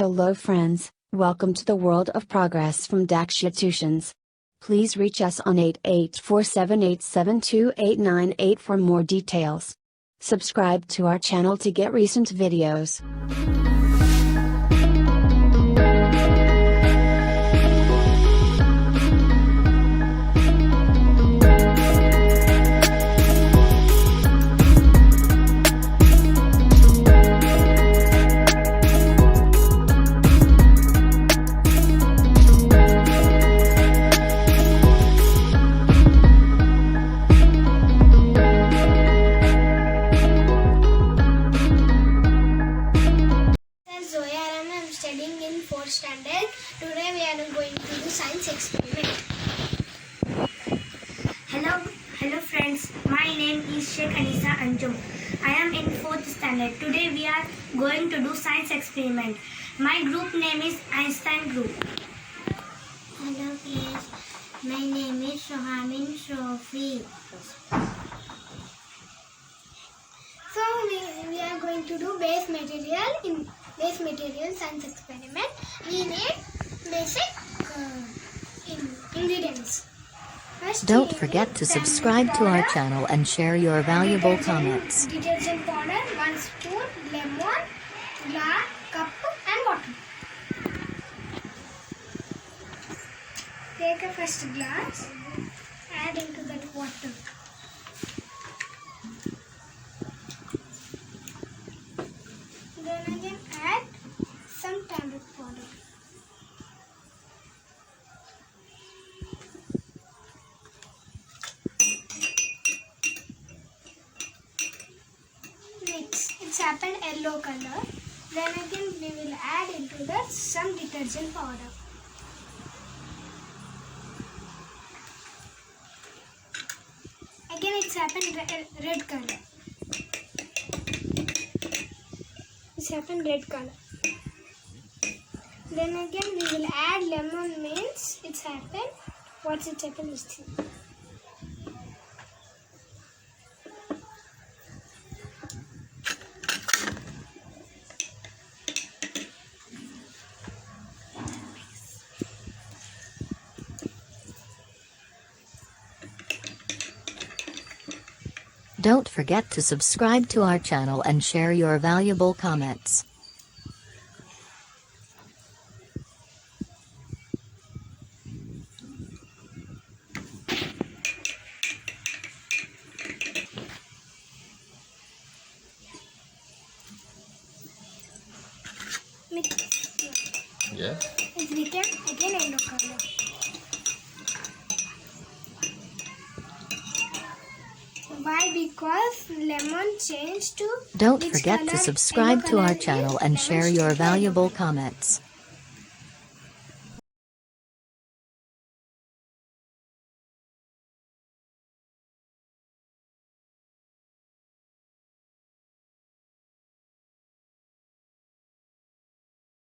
Hello friends, welcome to the world of progress from Daksha Tuitions. Please reach us on 8847872898 for more details. Subscribe to our channel to get recent videos. Zoya and I am studying in 4th standard. Today we are going to do science experiment. Hello friends. My name is Sheikh Anisa Anjum. I am in 4th standard. Today we are going to do science experiment. My group name is Einstein Group. Hello class, my name is Shohamin Shofi. So we are going to do base material science experiment. We need basic ingredients. First, Don't forget to subscribe to our channel and share your valuable comments. Detergent powder, 1 spoon, lemon, glass, cup and water. Take a first glass, add into that water. Then again add some tablet powder. Next, it's happened yellow color. Then again we will add into that some detergent powder. Again it's happened red color. It's happened red color. Then again we will add lemon means it's happened. What's it happened is this. Don't forget to subscribe to our channel and share your valuable comments. Yes. It's become again yellow color. Why? Because lemon changed to Don't which forget color? to subscribe Yellow to our color channel is and lemon share your changed to valuable yellow. comments.